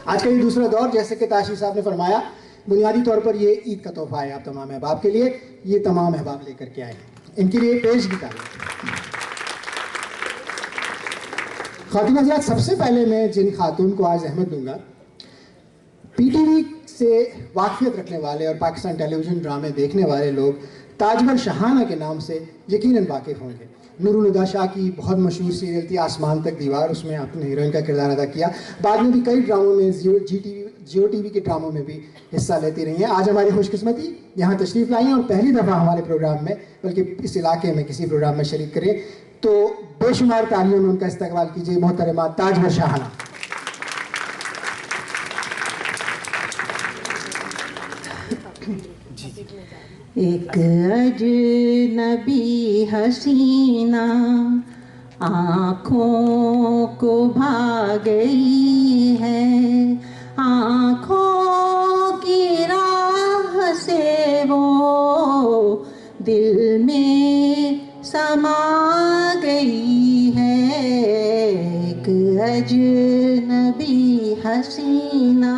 आज का ये दूसरा दौर, जैसे कि ताशी साहब ने फरमाया, बुनियादी तौर पर ये ईद का तोहफा है आप तमाम अहबाब के लिए। ये तमाम अहबाब लेकर के आए हैं, इनके लिए पेश की तारीफ। ख़ातिन हज़रात, सबसे पहले मैं जिन खातून को आज अहमद दूंगा, पीटीवी से वाक़फ़ियत रखने वाले और पाकिस्तान टेलीविज़न ड्रामे देखने वाले लोग ताजमहल शाहाना के नाम से यकीनन वाकिफ़ होंगे। नूरुल हुदा शाह की बहुत मशहूर सीरियल थी आसमान तक दीवार, उसमें आपने हीरोइन का किरदार अदा किया। बाद में भी कई ड्रामों में, जियो टीवी के ड्रामों में भी हिस्सा लेती रही हैं। आज हमारी खुशकिस्मती यहाँ तशरीफ़ लाई हैं और पहली दफ़ा हमारे प्रोग्राम में, बल्कि इस इलाके में किसी प्रोग्राम में शरीक करें, तो बेशुमार तालियों में उनका इस्तकबाल कीजिए मोहतरमा ताजमहल शाहाना। एक अजनबी हसीना आँखों को भा गई है, आँखों की राह से वो दिल में समा गई है। एक अजनबी हसीना।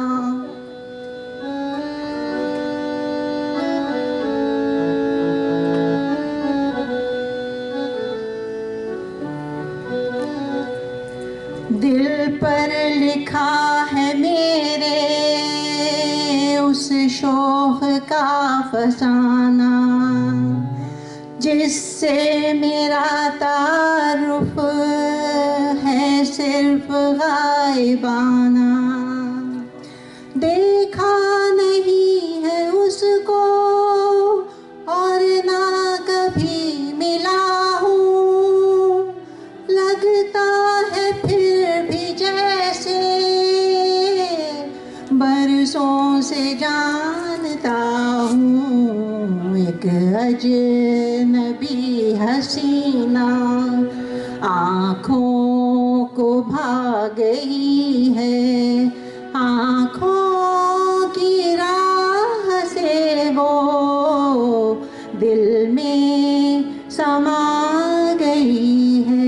दिल पर लिखा है मेरे उस शौक़ का फसाना, जिससे मेरा तारुफ है सिर्फ गायबाना। देखा नहीं है उसको और ना कभी मिला हूँ, लगता है फिर भी जैसे बरसों से जानता हूँ। एक अजनबी हसीना आँखों को भा गई है, आँखों की राह से वो दिल में समा गई है।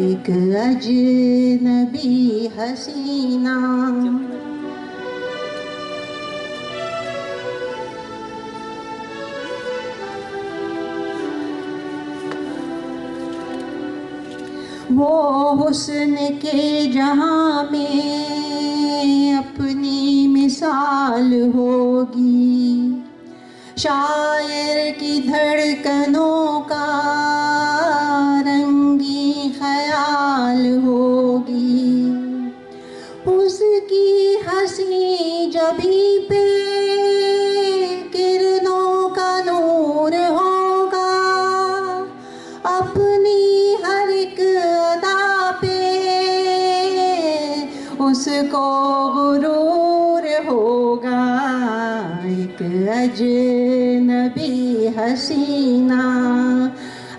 एक अजनबी हसीना। वो हुस्न के जहाँ में अपनी मिसाल होगी, शायर की धड़कनों का रंगी ख्याल होगी। उसकी हंसी जबी पे किरणों का नूर होगा, अपनी हर एक अदा पे उसको गुरूर होगा। एक अजनबी हसीना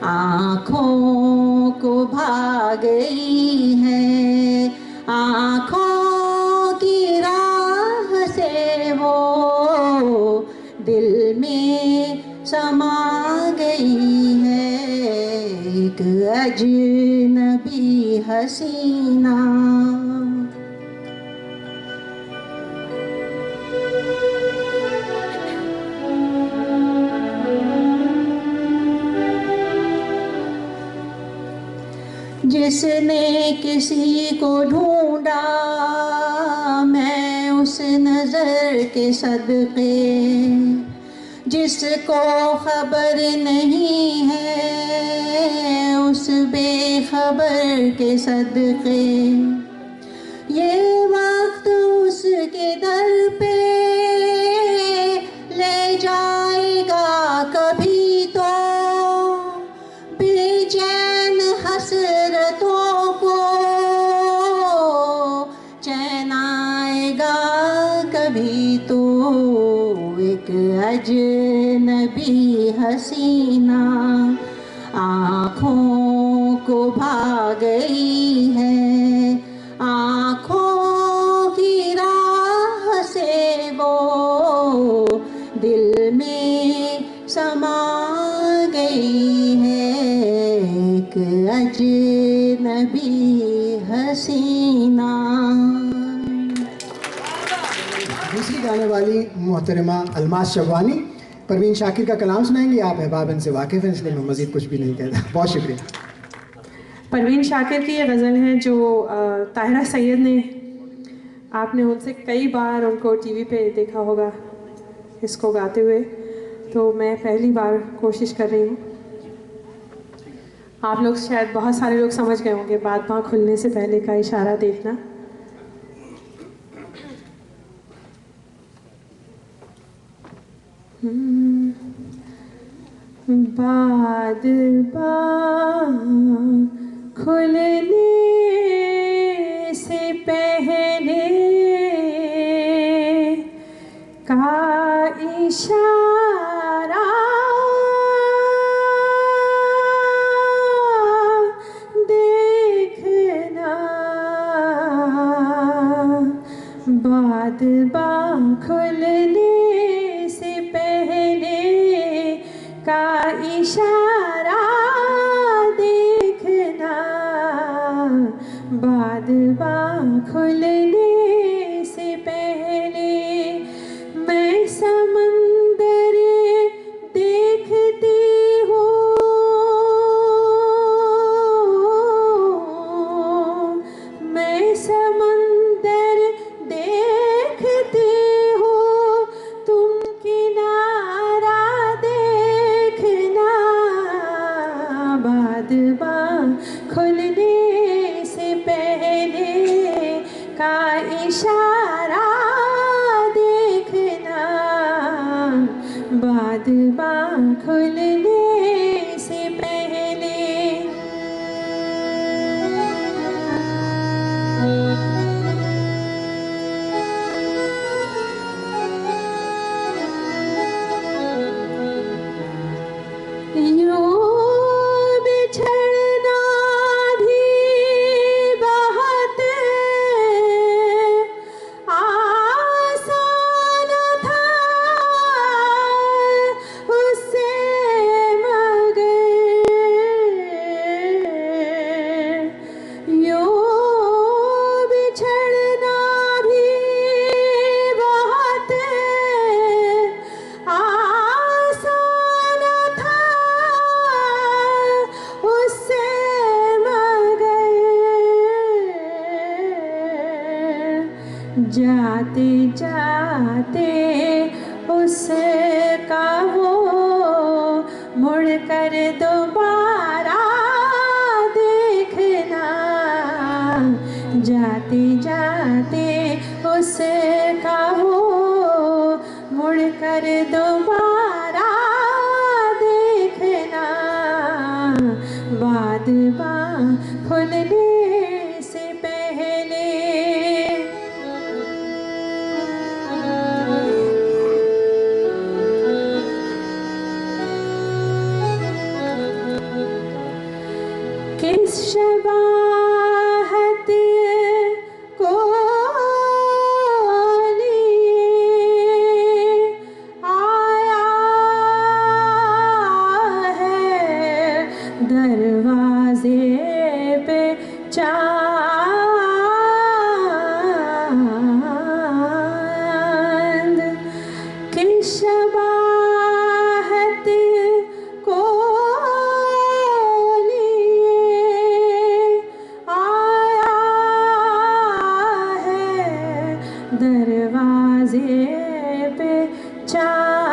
आँखों को भा गई है, आँखों की राह से वो दिल में समा गई है। एक अजनबी हसीना। जिसने किसी को ढूंढा मैं उस नज़र के सदक़े, जिसको खबर नहीं है उस बेखबर के सदक़े। ये वक्त उसके दर पे ले जाएगा कभी तो, बेचैन हसरतों को चैन आएगा कभी तो। एक अजनबी हसीना आँखों को भा गई है, आँखों की राह से वो दिल में समा गई है। एक अजनबी हसीना। आने वाली मोहतरमा अलमास शबवानी परवीन शाकिर का कलाम सुनाएंगी। आप अहबाब इनसे वाकिफ़ हैं इसलिए मैं मज़ीद कुछ भी नहीं कहता। बहुत शुक्रिया। परवीन शाकिर की ये गज़ल है जो ताहिरा सैयद ने, आपने उनसे कई बार उनको टीवी पे देखा होगा इसको गाते हुए, तो मैं पहली बार कोशिश कर रही हूँ। आप लोग शायद बहुत सारे लोग समझ गए होंगे, बात बाँ खुलने से पहले का इशारा देखना। बाद बाँ खुलने से पहले का इशारा देखना, बाद बाँ खुलने से पहले का इशारा देखना, बाद बाँ खुलने से पहले मैं समंदर देखती हूँ, मैं समंदर देखती हूँ, तुम किनारा देखना, बाद बाँ खुलने से पहले का इशारा देखना, बाद बाँ खुलने से पहले। यूं बिछड़ना भी बहुत आसान था उससे, मगर यूं बिछड़ना भी बहुत आसान था उससे, मगर जाते जाते उसका वो मुड़ कर दोबारा देखना, जाते जाते उसका वो मुड़ कर दोबारा देखना, बाद बाँ खुलने से पहले। किस शबाहत को लिए आया है दरवाजे पे चांद, किस शबाहत को दरवाजे पे चांद,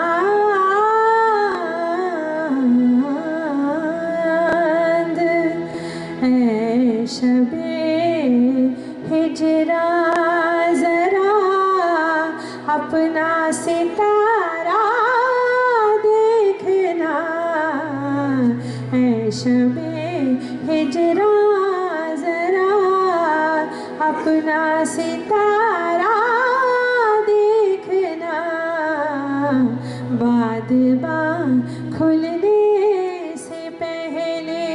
ऐ शबे हिजरा जरा अपना सितारा देखना, ऐ शबे हिजरा जरा अपना सितारा देखना, बाद बाँ खुलने से पहले।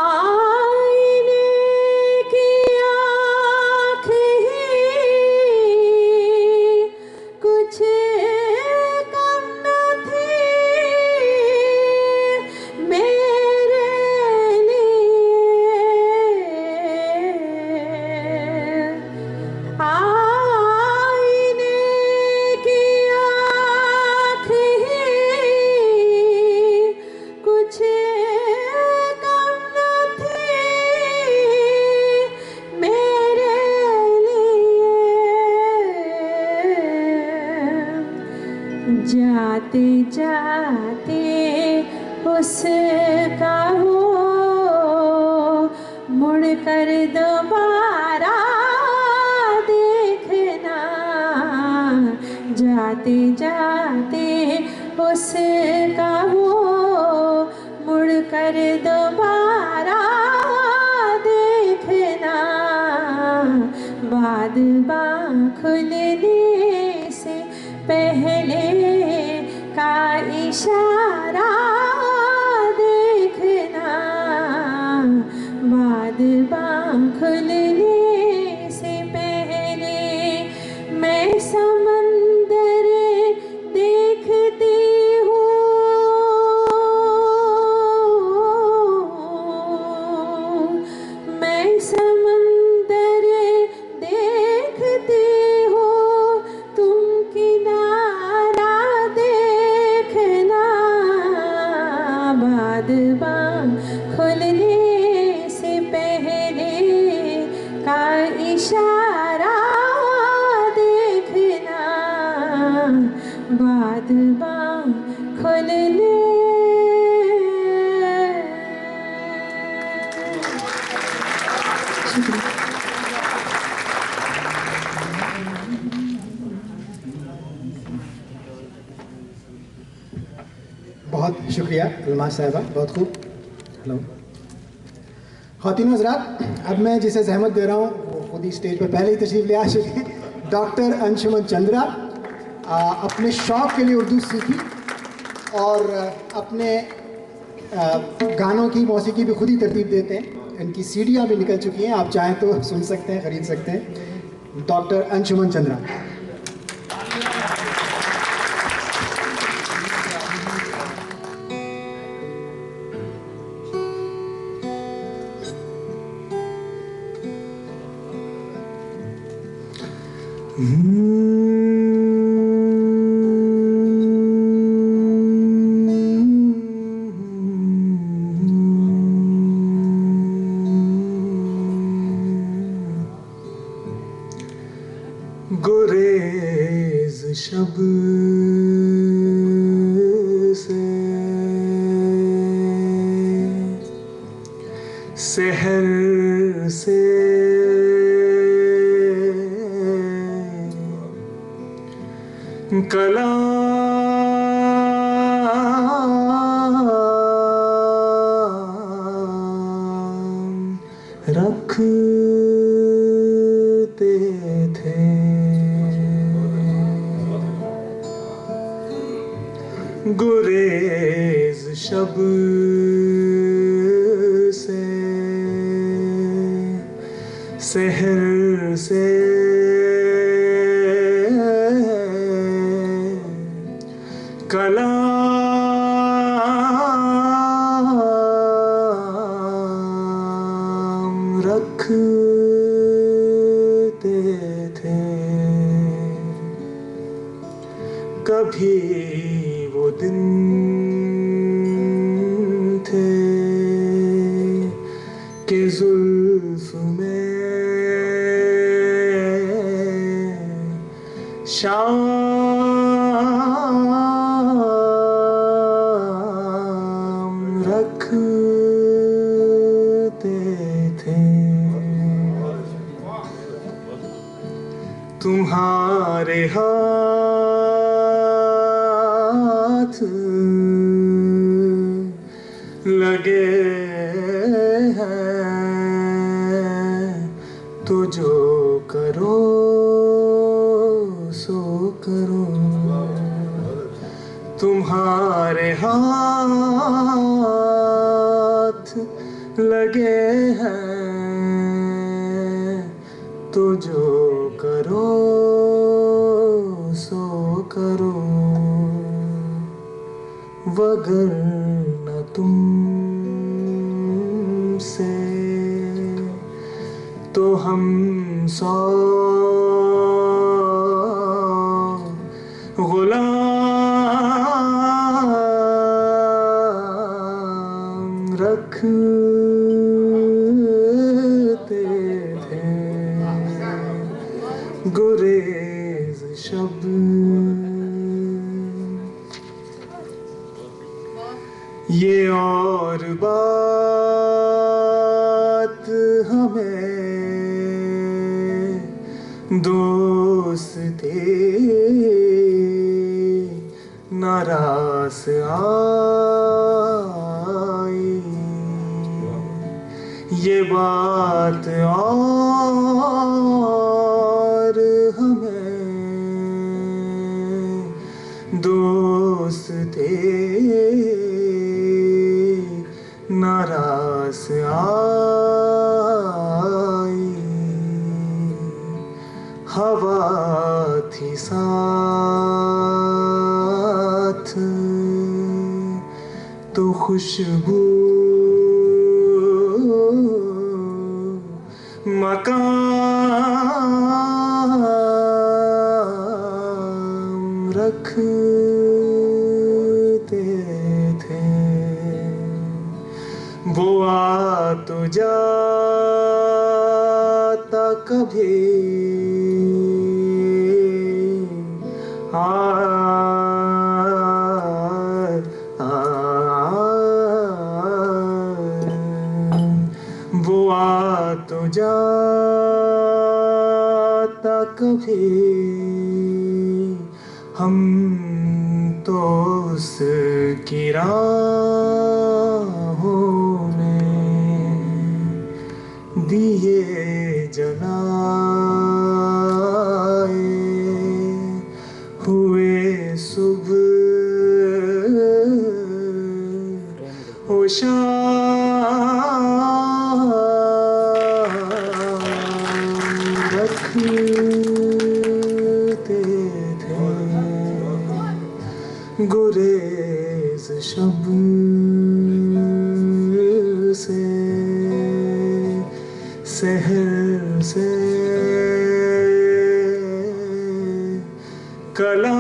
आईने की आँख ही कुछ कम न थी, कर दोबारा देखना, जाते जाते उसका वो मुड़ कर दोबारा देखना, बाद बाँ खुलने से पहले का इशारा देखना, बाद बाँ खुलने से पहले मैं समंदर देखती हूँ, मैं समंदर देखती हूँ, तुम किनारा देखना, बाद बाँ खुलने से पहले का इशारा देखना, बाद बाँ खुलने। बहुत शुक्रिया अल्मास साहिबा, बहुत खूब। हेलो ख़वातीन हज़रात, अब मैं जिसे ज़हमत दे रहा हूँ वो खुद ही स्टेज पर पहले ही तशरीफ़ ले आ चुके हैं। डॉक्टर अंशुमन चंद्रा अपने शौक़ के लिए उर्दू सीखी और अपने गानों की मौसीकी भी खुद ही तरतीब देते हैं। इनकी सीडियाँ भी निकल चुकी हैं, आप चाहें तो सुन सकते हैं, ख़रीद सकते हैं। डॉक्टर अंशुमन चंद्रा। गुरेज शब से सहर से कलाम रखते थे, गुरेज शब से सहर से कलाम रखते थे। कभी वो दिन थे कि जुल्फ में शाम रखते थे। तुम्हारे हाथ लगे हैं तो जो करो सो करो। तुम्हारे हाथ लगे हैं तो जो करो सो करो। वगर न तुमसे तो हम 100 गुलाम रखते थे। गुरेज शब ये और बात हम दोस्ती नाराज आई, ये बात और हमें दोस्ती नाराज आई। हवा थी साथ तो खुशबू मकाम रखते थे। वो आ तो जाता कभी वो आ तो जाता कभी, हम तो उसकी राहों में दिए जलाए हुए सुबह हो शाम रखते थे। गुरेज शब से सहर से कलाम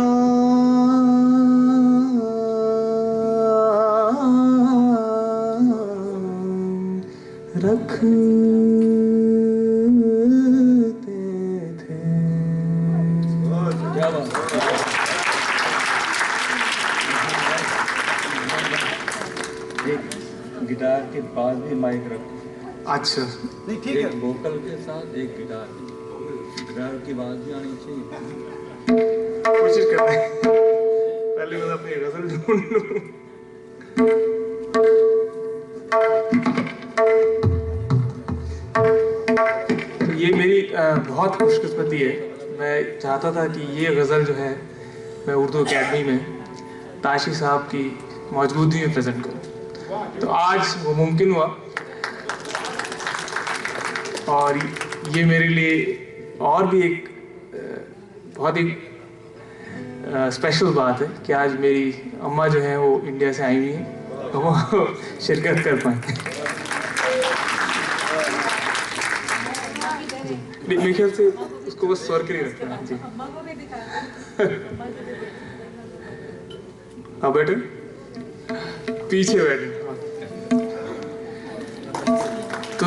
रखते थे। एक गिटार के पास भी माइक रखो। अच्छा, एक वोकल के साथ एक गिटार की आवाज भी आनी चाहिए। कोशिश करते हैं। पहले मैं अपनी गजल ढूंढ लूं। तो ये मेरी बहुत खुशकिस्मती है। मैं चाहता था कि ये गज़ल जो है मैं उर्दू अकेडमी में ताशी साहब की मौजूदगी में प्रेजेंट करूं, तो आज वो मुमकिन हुआ। और ये मेरे लिए और भी एक बहुत ही स्पेशल बात है कि आज मेरी अम्मा जो है वो इंडिया से आई हुई हैं, तो वो शिरकत कर पाए। मेरे ख्याल से उसको बस स्वर के लिए रखना है। जी हाँ बेटे, पीछे बैठे। तो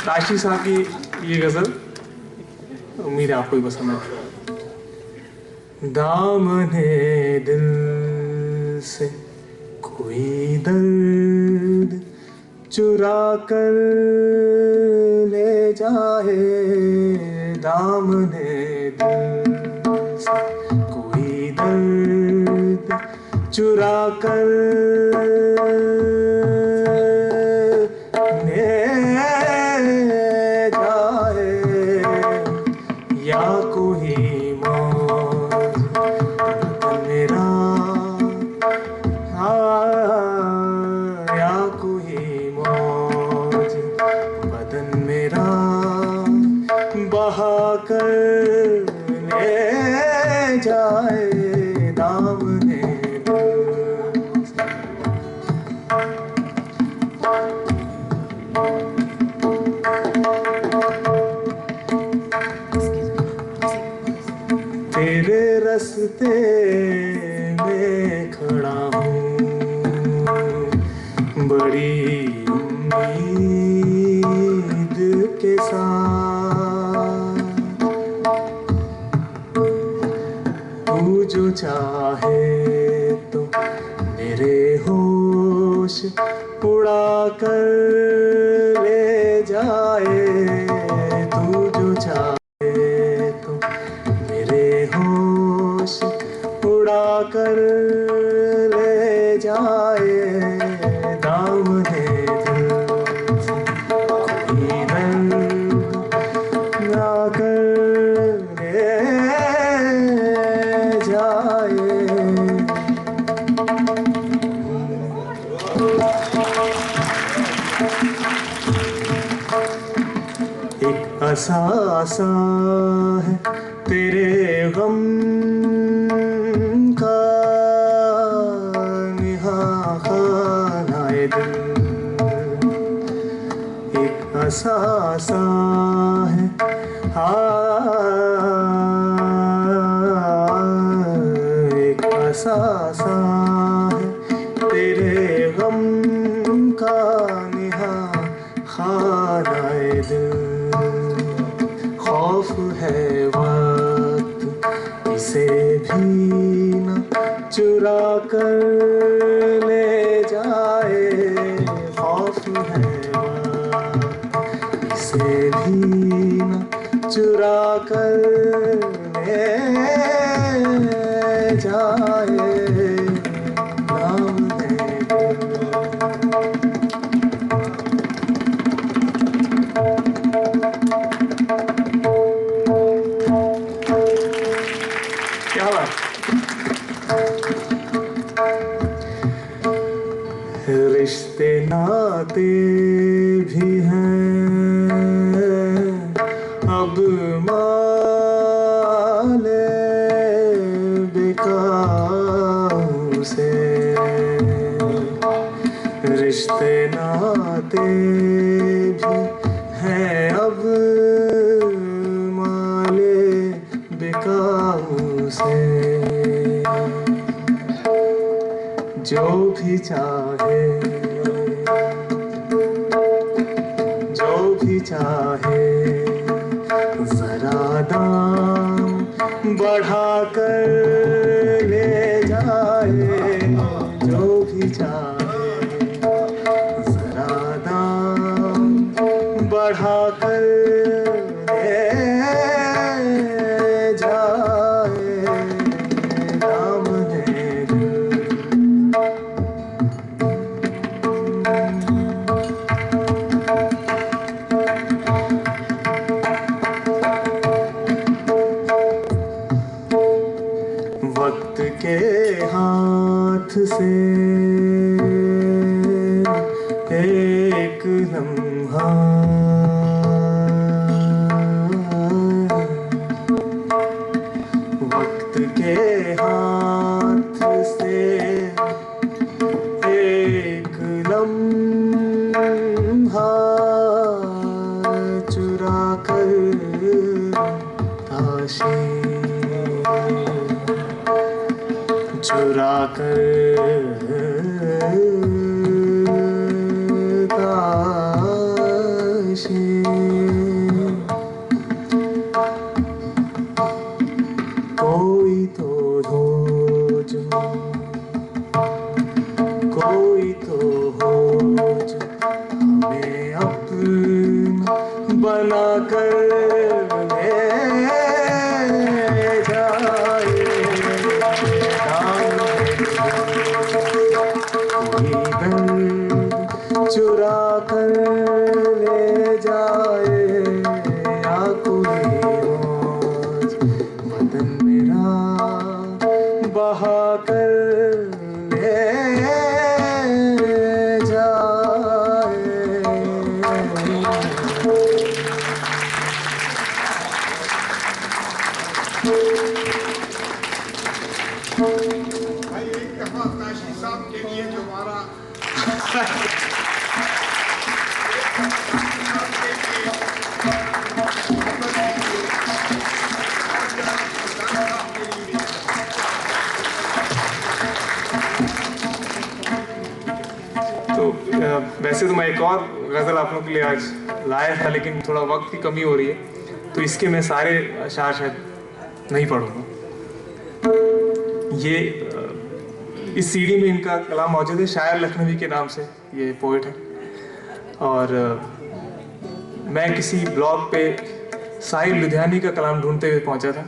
ताशी साहब की ये गजल उम्मीद है आपको भी पसंद है। दामने दिल से कोई दर्द चुरा कर ले जाए, दामने दिल से कोई दर्द चुरा कर ले जाए, या कोई मौज मेरा, या कोई मौज बदन मेरा बहा कर ले जाए, दामने तेरे रास्ते में खड़ा हूँ, बड़ी उम्मीद के साथ, तू जो चाहे तो मेरे होश उड़ा कर ले जाए, तू जो चाहे एक असासा है तेरे गम का, निहाखानाए दिल। एक असासा है एक असासा है तेरे गम का, निहाखानाए दिल। खौफ है वक्त इसे भी न चुरा कर ले जाए। खौफ है वक्त इसे भी न चुरा कर ले जाए। नाम है क्या बात। रिश्ते नाते भी हैं अब माले बेकाबू से। रिश्ते नाते भी हैं अब माले बेकाबू से। जो भी चाहे जो भी चाहे जरा दाम बढ़ा कर ले जाए। जो भी चाहे जरा दाम बढ़ा कर ले जाए। नाम है दिल। वक्त के हाथ से एक लम्हा वक्त के हाथ से एक लम्हा चुरा कर ताशी चुरा कर ताशी। कोई तो हो जो कोई तो हो जो हमें अपना बना कर ले जाए। कोई दर्द चुरा कर ले जाए या कोई मौज बदन मेरा बहा कर ले जाए। भाई एक दफा ताशी साहब के लिए जो हमारा तो वैसे तो मैं एक और गज़ल आप लोगों के लिए आज लाया था, लेकिन थोड़ा वक्त की कमी हो रही है, तो इसके मैं सारे अशार शायद नहीं पढ़ूंगा। ये इस सीडी में इनका कलाम मौजूद है। शायर लखनवी के नाम से ये पोइट है। और मैं किसी ब्लॉग पे साहिल लुधियानी का कलाम ढूंढते हुए पहुंचा था,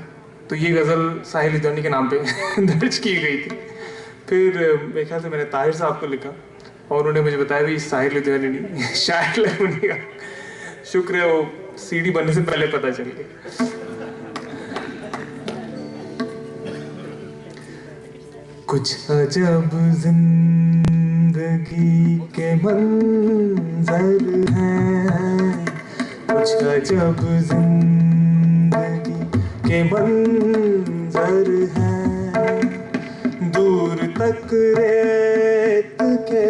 तो ये गज़ल साहिल लुधियानी के नाम पे दर्ज की गई थी। फिर मेरे ख्याल से मैंने ताहिर साहब को लिखा और उन्होंने मुझे बताया भी साहिल लुधियानी नहीं, शायर लखनवी का। शुक्र है वो सीडी बनने से पहले पता चल गया। कुछ अजब जिंदगी जिंदगी के मंजर हैं, कुछ अजब जिंदगी के मंजर हैं। दूर तक रेत के,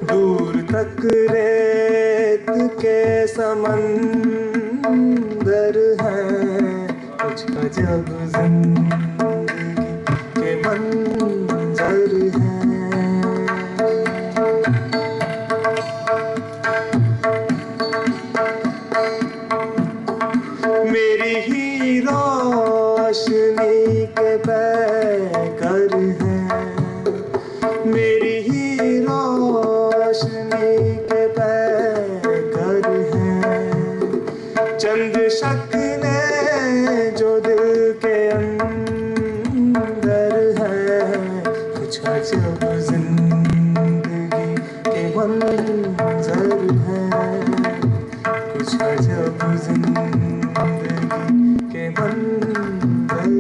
दूर तक रेत के समंदर हैं, कुछ अजब जिंदगी के मंजर हैं। मेरी ही रोशनी के पैकर हैं, मेरी ही रोशनी के पैकर हैं। चंद शक्लें जो दिल के अंदर हैं, कुछ अजब जिंदगी के मंजर हैं, कुछ अजब जिंदगी के मंजर हैं।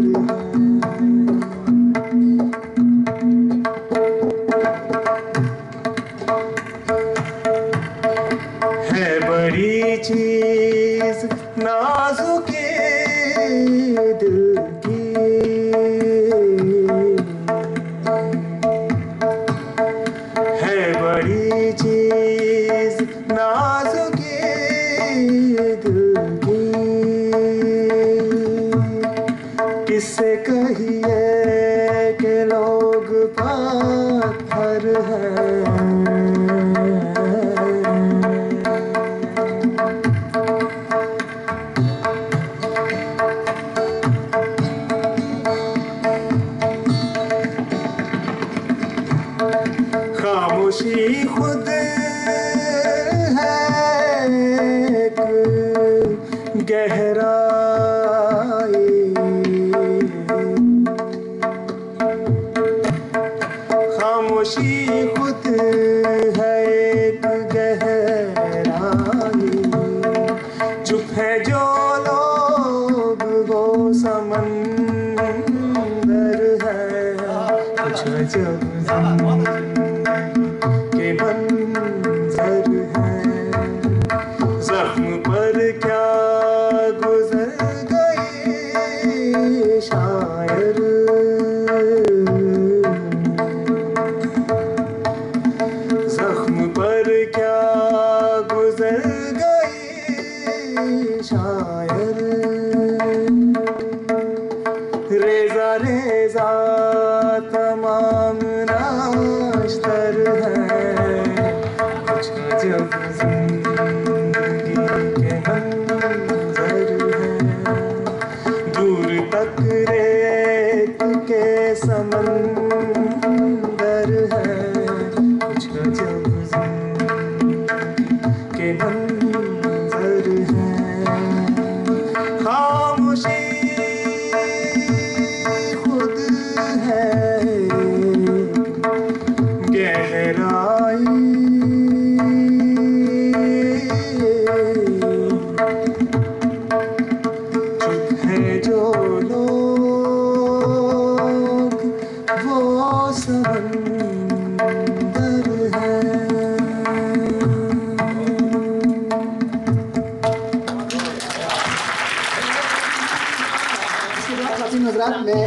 है बड़ी चीज नाजुके दिल की, है बड़ी चीज नाजुके दिल की। किससे कहिए कि लोग पत्थर हैं, खामोशी खुद है एक गहराई, खामोशी खुद है एक गहराई। चुप है जो लोग वो समंदर है, कुछ अजब के मंजर हैं। जख्म पर क्या गुजर गए शायर, जख्म पर क्या गुजर गए शायर। रेजा रेजा तमाम नाश्तर है, कुछ अजब जिंदगी के मंजर हैं। दूर तक रेत के समंदर है, कुछ अजब जिंदगी के मंजर हैं। खामोशी खुद है गहराई, चुप है जो लोग वो समंदर हैं। खातिन हज़रात, मैं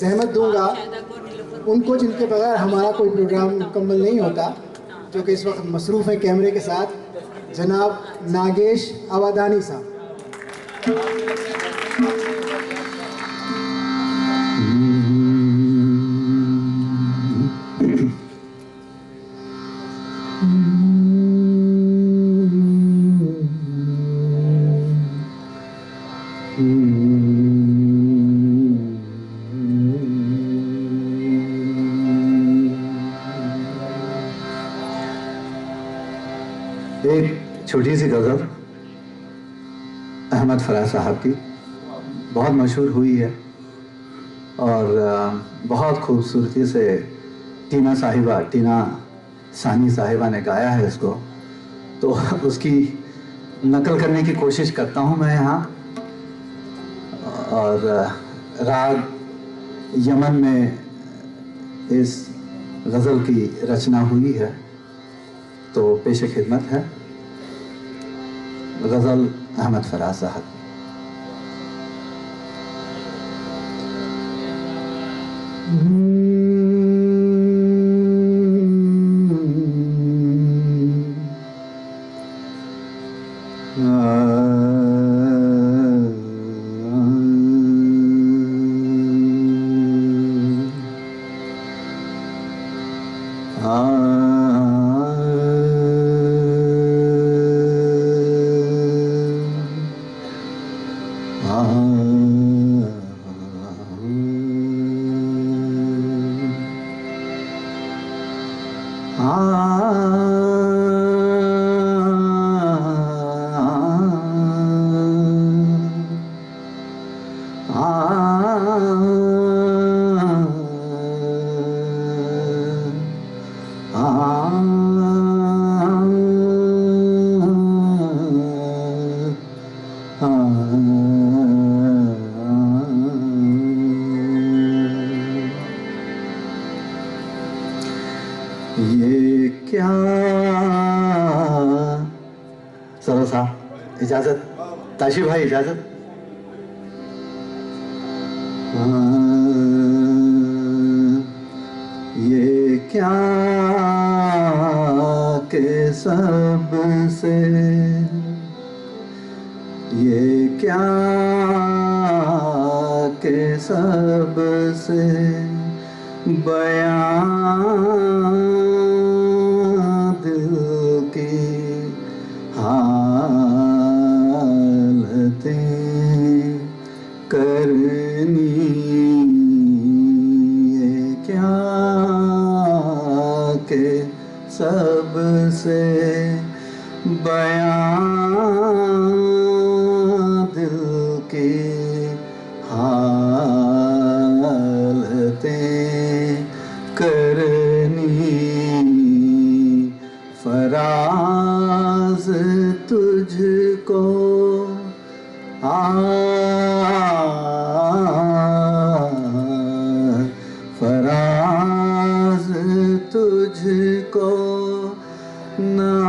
ज़हमत दूंगा उनको जिनके बगैर हमारा कोई प्रोग्राम मुकम्मल नहीं होता, जो कि इस वक्त मसरूफ़ है कैमरे के साथ, जनाब नागेश अवादानी साहब। एक छोटी सी गज़ल अहमद फराज साहब की बहुत मशहूर हुई है और बहुत खूबसूरती से टीना सानी साहिबा ने गाया है इसको, तो उसकी नकल करने की कोशिश करता हूँ मैं यहाँ। और राग यमन में इस गज़ल की रचना हुई है, तो पेश खिदमत है गज़ल अहमद फराज साहब। ये क्या सरो साहब इजाजत, ताशी भाई इजाजत। ये क्या के सब से, ये क्या के सब से बयां दिल की हालतें करनी, ये क्या के सब से बयां दिल की हालतें करनी। फराज तुझको फराज तुझको नाई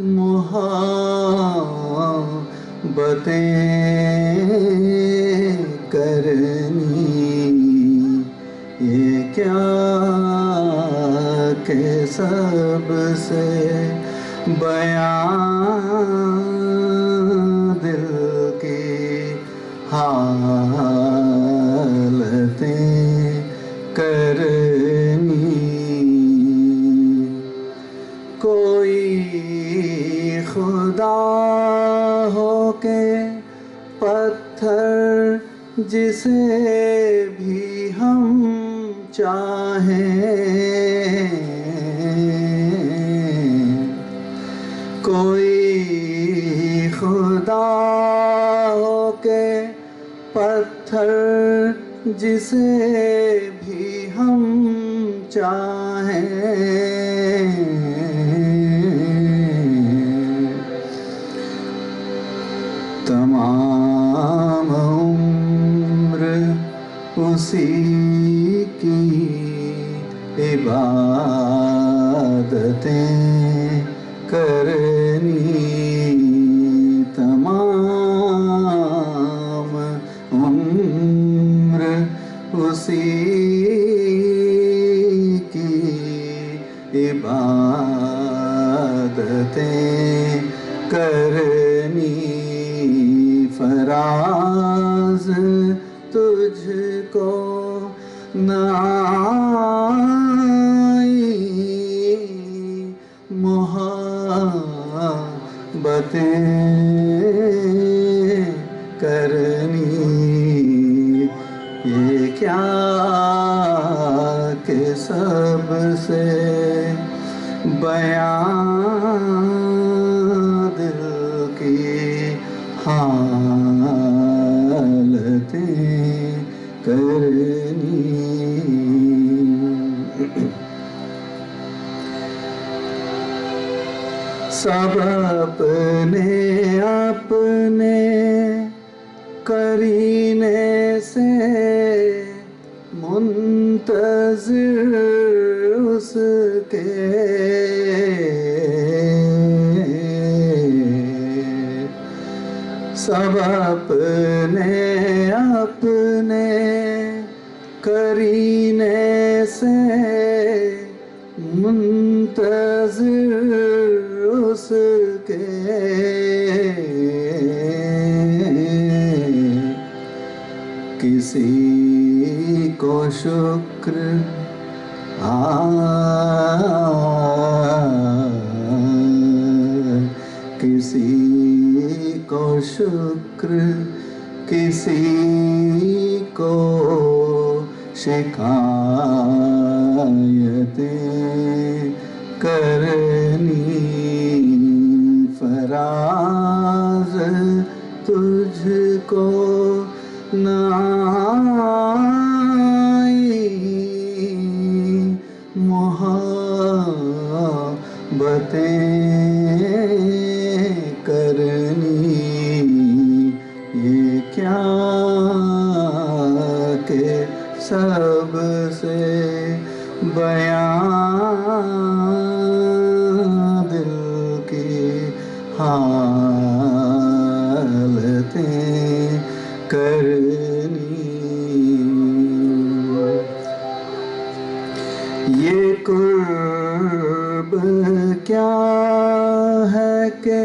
मोहब्बतें करनी, ये क्या के सब से बयां दिल की हालतें करनी। कोई खुदा हो के पत्थर जिसे भी हम चाहें, कोई खुदा हो के पत्थर जिसे भी हम चाहें, तमाम उम्र उसी की इबादतें करनी, तमाम उम्र उसी की इबादतें करनी। फराज तुझको नाई मोहब्बतें करनी, ये क्या के सब से बयां दिल की हालतें करनी। सब अपने अपने मुंतज़िर उसके सब अपने अपने करीने से मुंतज़िर उसके किसी को शुक्र किसी को शुक्र किसी को शिकायतें करनी फराज तुझको न आई मोहब्बतें करनी ये क्या के सबसे बयां दिल की हालतें करनी ये कुर्ब क्या है कि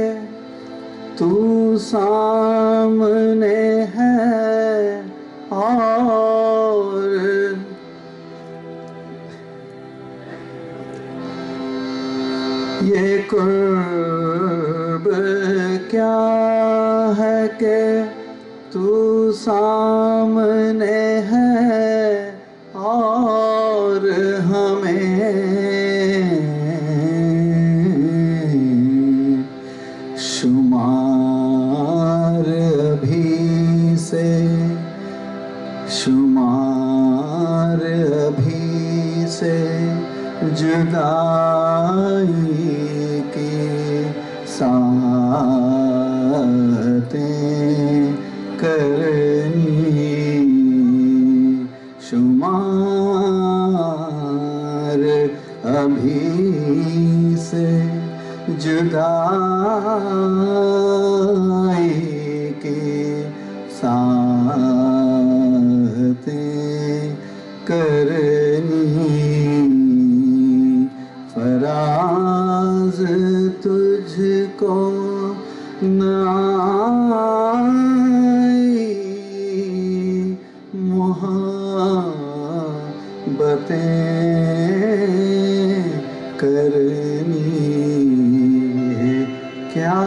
तू सामने है और ये कुर्ब क्या है कि तू सामने है और हमें शुमार अभी से जुदाई की सातें करनी शुमार अभी से जुदाई की सातें करनी फराज तुझको न आई मोहब्बतें करनी क्या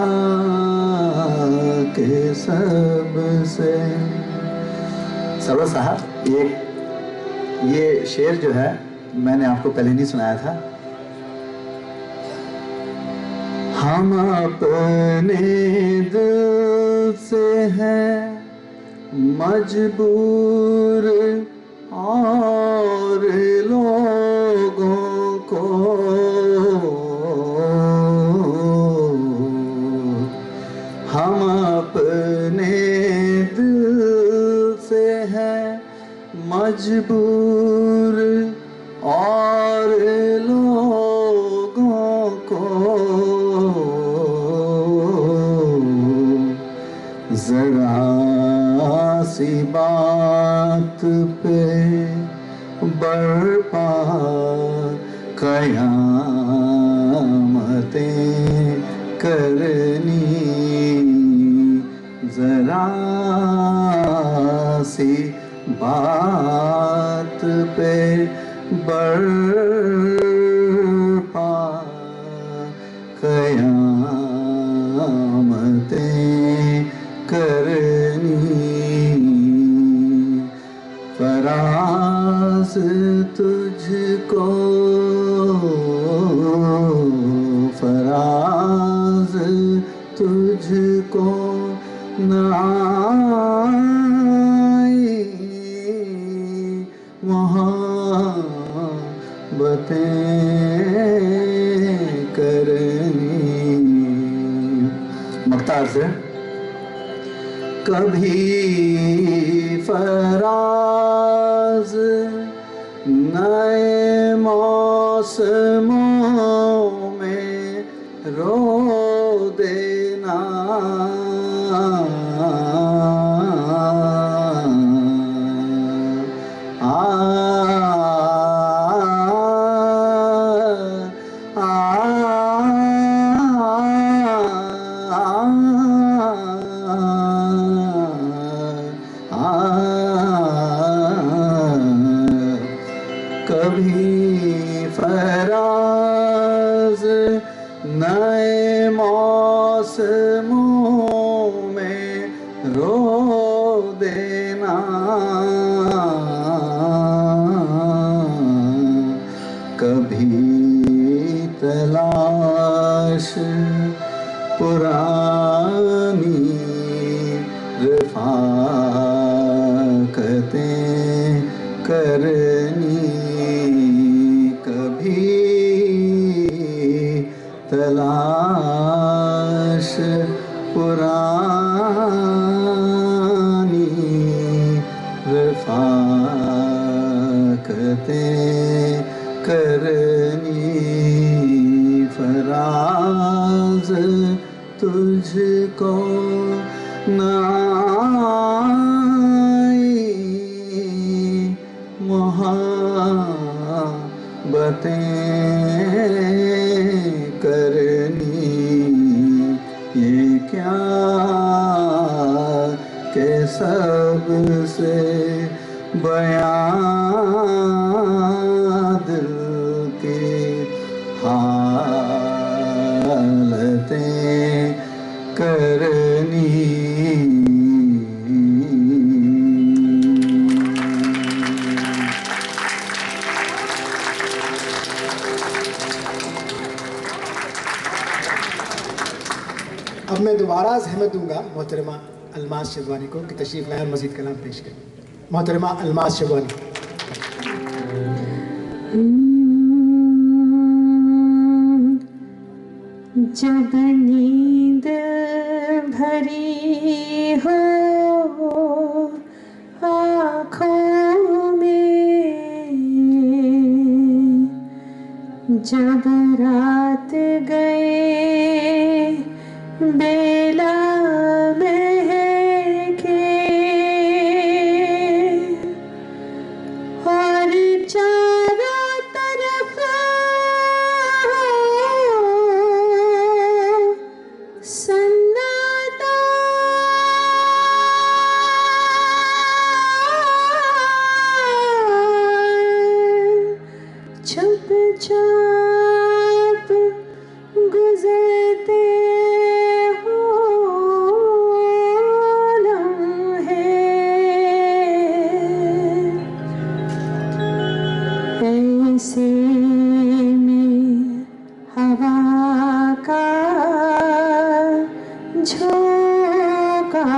के सबसे। सरवर साहब ये शेर जो है मैंने आपको पहले नहीं सुनाया था। हम अपने दिल से हैं मजबूर और लोगों को हम अपने दिल से हैं मजबूर और लोगों को जरा सी बात पे बरपा कयामतें करनी जरा सी बात पे बरपा कयामतें करनी फराज तुझको फराज तुझको न आई मोहब्बतें करनी। मख्तार से कभी फराज मौसमों में रो देना। कभी फराज नए मौसमों में रो देना। कभी तलाश पुरानी रफ़ाक़तें करनी। कभी तलाश पुरानी रफ़ाक़तें करनी। फराज तुझको ना आई मोहब्बतें करनी। ये क्या के सबसे बयां दिल की हालतें करनी। अब मैं दोबारा ज़हमत दूंगा मोहतरमा अलमास शेरवानी को कि तशरीफ़ लाए और मज़ीद कलाम पेश करें। मोहतरमा अलमास शेरवानी। जब नींद भरी हो आँखों में, जब रात गए बेला महके और चारों तरफ सन्नाटा, चुपचाप गुजरते हो लम्हे। ऐसे में हवा का झोंका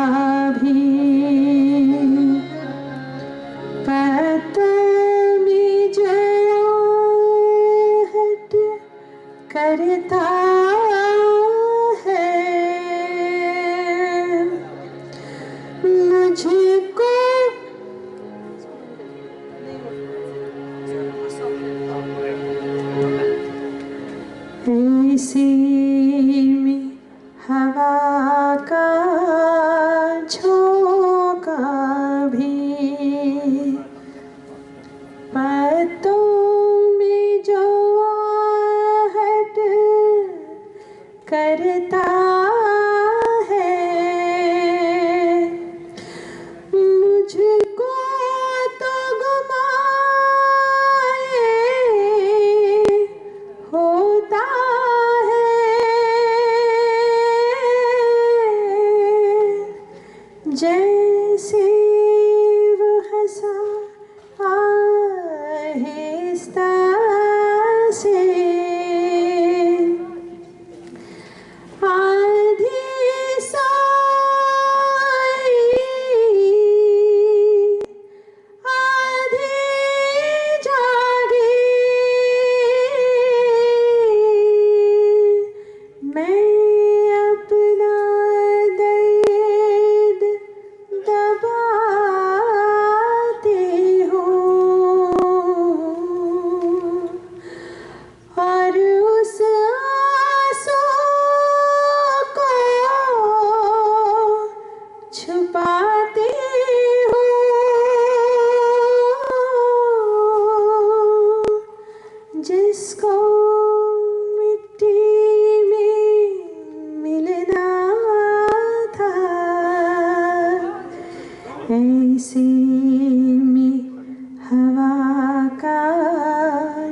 भी पत्तों में जहट करता है। मुझको ऐसे में हवा का झोंका भी पत्तों में जो आहट करता है। मुझको तो गुमाए होता है।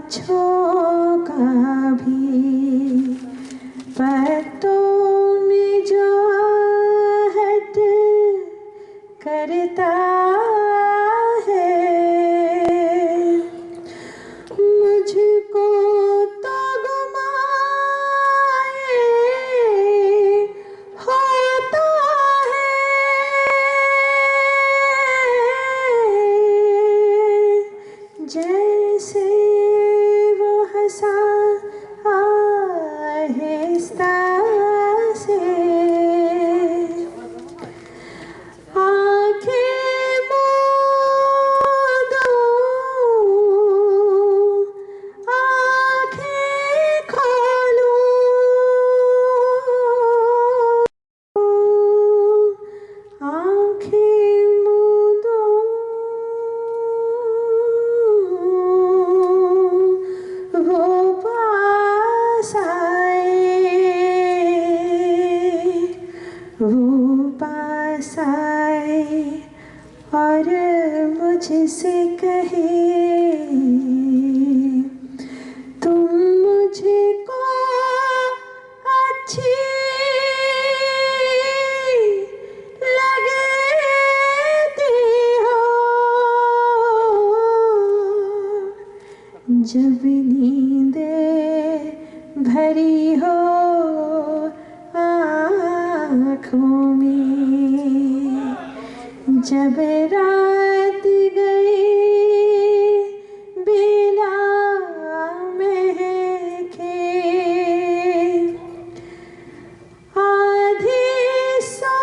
वृक्षों का भी पत्तों में जो हट करता है, मुझको तो गुमाए होता है, जैसे वो हंसा आहिस्ता से, आँखें मूंद दूँ, आँखें खोलूँ, आँखें मूंद दूँ, वो पास आए, वो पास आए और मुझसे कहे, तुम मुझको अच्छी लगती हो, जब नींदें भरी हो आँखों में, जब रात गई बेला महके, आधी सोई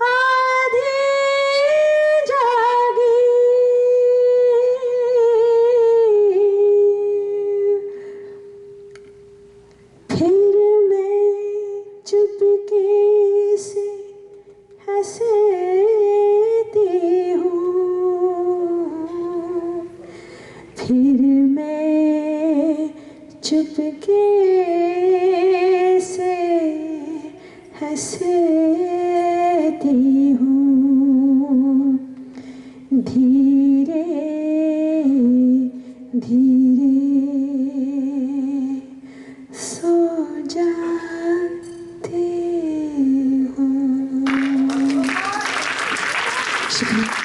आधी जागी, फिर मैं चुपके से हंसती हूँ, फिर मैं चुपके से हंसती हूँ, धीरे धीरे सो जाती हूँ। शुक्रिया।